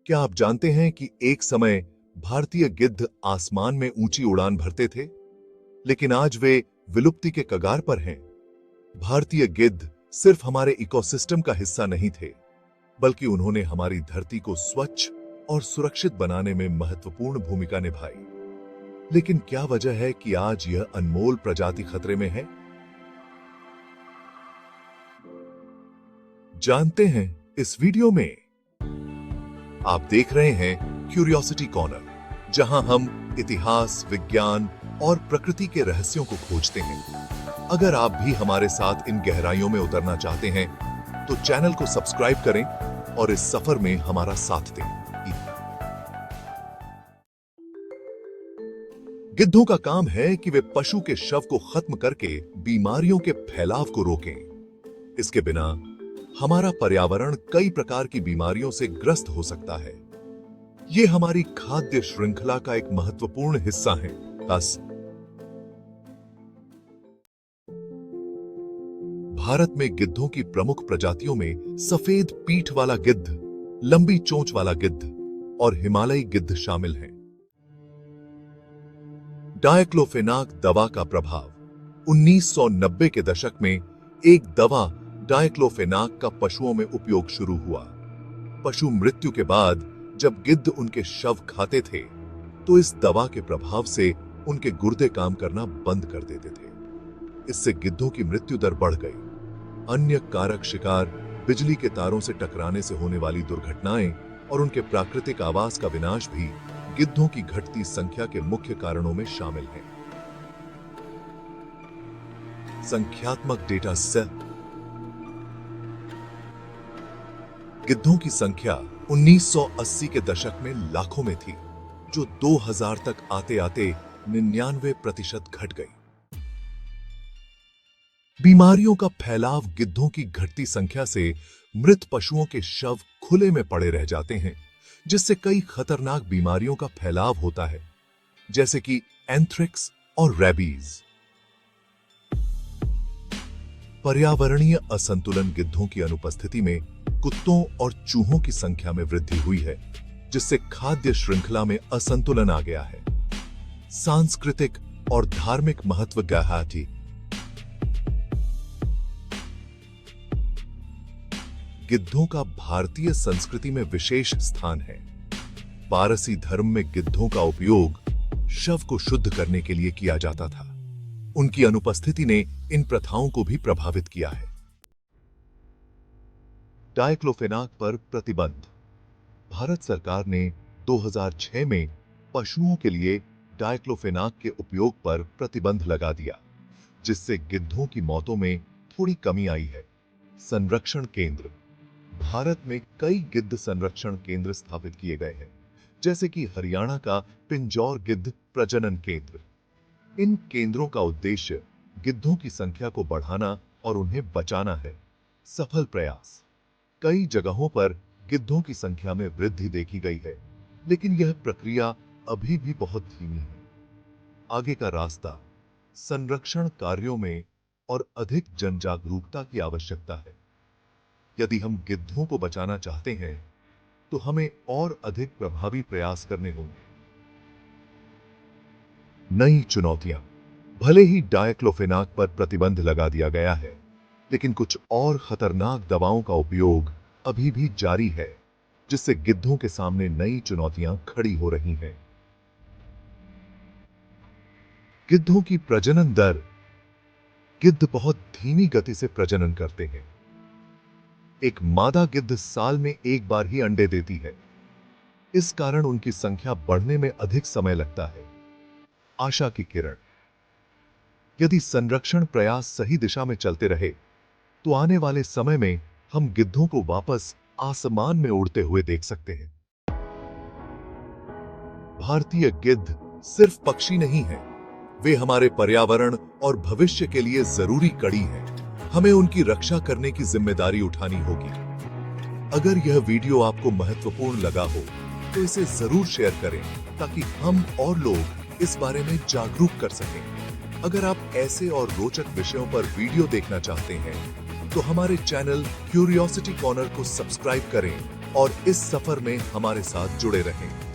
क्या आप जानते हैं कि एक समय भारतीय गिद्ध आसमान में ऊंची उड़ान भरते थे, लेकिन आज वे विलुप्ति के कगार पर हैं। भारतीय गिद्ध सिर्फ हमारे इकोसिस्टम का हिस्सा नहीं थे, बल्कि उन्होंने हमारी धरती को स्वच्छ और सुरक्षित बनाने में महत्वपूर्ण भूमिका निभाई। लेकिन क्या वजह है कि आज यह अनमोल प्रजाति खतरे में है? जानते हैं इस वीडियो में। आप देख रहे हैं क्यूरियोसिटी कॉर्नर, जहां हम इतिहास, विज्ञान और प्रकृति के रहस्यों को खोजते हैं। अगर आप भी हमारे साथ इन गहराइयों में उतरना चाहते हैं, तो चैनल को सब्सक्राइब करें और इस सफर में हमारा साथ दें। गिद्धों का काम है कि वे पशु के शव को खत्म करके बीमारियों के फैलाव को रोकें। इसके बिना हमारा पर्यावरण कई प्रकार की बीमारियों से ग्रस्त हो सकता है। ये हमारी खाद्य श्रृंखला का एक महत्वपूर्ण हिस्सा है। भारत में गिद्धों की प्रमुख प्रजातियों में सफेद पीठ वाला गिद्ध, लंबी चोंच वाला गिद्ध और हिमालयी गिद्ध शामिल हैं। डायक्लोफेनाक दवा का प्रभाव। 1990 के दशक में एक दवा डायक्लोफेनाक का पशुओं में उपयोग शुरू हुआ। पशु मृत्यु के बाद जब गिद्ध उनके शव खाते थे, तो इस दवा के प्रभाव से उनके गुर्दे काम करना बंद कर देते थे। इससे गिद्धों की मृत्यु दर बढ़ गई। अन्य कारक शिकार, बिजली के तारों से टकराने से होने वाली दुर्घटनाएं और उनके प्राकृतिक आवास का विनाश भी गिद्धों की घटती संख्या के मुख्य कारणों में शामिल हैं। संख्यात्मक डेटा से गिद्धों की संख्या 1980 के दशक में लाखों में थी, जो 2000 तक आते आते 99% घट गई। बीमारियों का फैलाव। गिद्धों की घटती संख्या से मृत पशुओं के शव खुले में पड़े रह जाते हैं, जिससे कई खतरनाक बीमारियों का फैलाव होता है, जैसे कि एंथ्रेक्स और रेबीज। पर्यावरणीय असंतुलन। गिद्धों की अनुपस्थिति में कुत्तों और चूहों की संख्या में वृद्धि हुई है, जिससे खाद्य श्रृंखला में असंतुलन आ गया है। सांस्कृतिक और धार्मिक महत्व। गहराई। गिद्धों का भारतीय संस्कृति में विशेष स्थान है। पारसी धर्म में गिद्धों का उपयोग शव को शुद्ध करने के लिए किया जाता था। उनकी अनुपस्थिति ने इन प्रथाओं को भी प्रभावित किया है। डायक्लोफेनाक पर प्रतिबंध। भारत सरकार ने 2006 में पशुओं के लिए डायक्लोफेनाक के उपयोग पर प्रतिबंध लगा दिया, जिससे गिद्धों की मौतों में थोड़ी कमी आई है। संरक्षण केंद्र। भारत में कई गिद्ध संरक्षण केंद्र स्थापित किए गए हैं, जैसे कि हरियाणा का पिंजौर गिद्ध प्रजनन केंद्र। इन केंद्रों का उद्देश्य गिद्धों की संख्या को बढ़ाना और उन्हें बचाना है। सफल प्रयास। कई जगहों पर गिद्धों की संख्या में वृद्धि देखी गई है, लेकिन यह प्रक्रिया अभी भी बहुत धीमी है। आगे का रास्ता। संरक्षण कार्यों में और अधिक जन जागरूकता की आवश्यकता है। यदि हम गिद्धों को बचाना चाहते हैं, तो हमें और अधिक प्रभावी प्रयास करने होंगे। नई चुनौतियां। भले ही डायक्लोफेनाक पर प्रतिबंध लगा दिया गया है, लेकिन कुछ और खतरनाक दवाओं का उपयोग अभी भी जारी है, जिससे गिद्धों के सामने नई चुनौतियां खड़ी हो रही हैं। गिद्धों की प्रजनन दर। गिद्ध बहुत धीमी गति से प्रजनन करते हैं। एक मादा गिद्ध साल में एक बार ही अंडे देती है। इस कारण उनकी संख्या बढ़ने में अधिक समय लगता है। आशा की किरण। यदि संरक्षण प्रयास सही दिशा में चलते रहे, तो आने वाले समय में हम गिद्धों को वापस आसमान में उड़ते हुए देख सकते हैं। भारतीय गिद्ध सिर्फ पक्षी नहीं है, वे हमारे पर्यावरण और भविष्य के लिए जरूरी कड़ी हैं। हमें उनकी रक्षा करने की जिम्मेदारी उठानी होगी। अगर यह वीडियो आपको महत्वपूर्ण लगा हो, तो इसे जरूर शेयर करें, ताकि हम और लोग इस बारे में जागरूक कर सकें। अगर आप ऐसे और रोचक विषयों पर वीडियो देखना चाहते हैं, तो हमारे चैनल क्यूरियोसिटी कॉर्नर को सब्सक्राइब करें और इस सफर में हमारे साथ जुड़े रहें।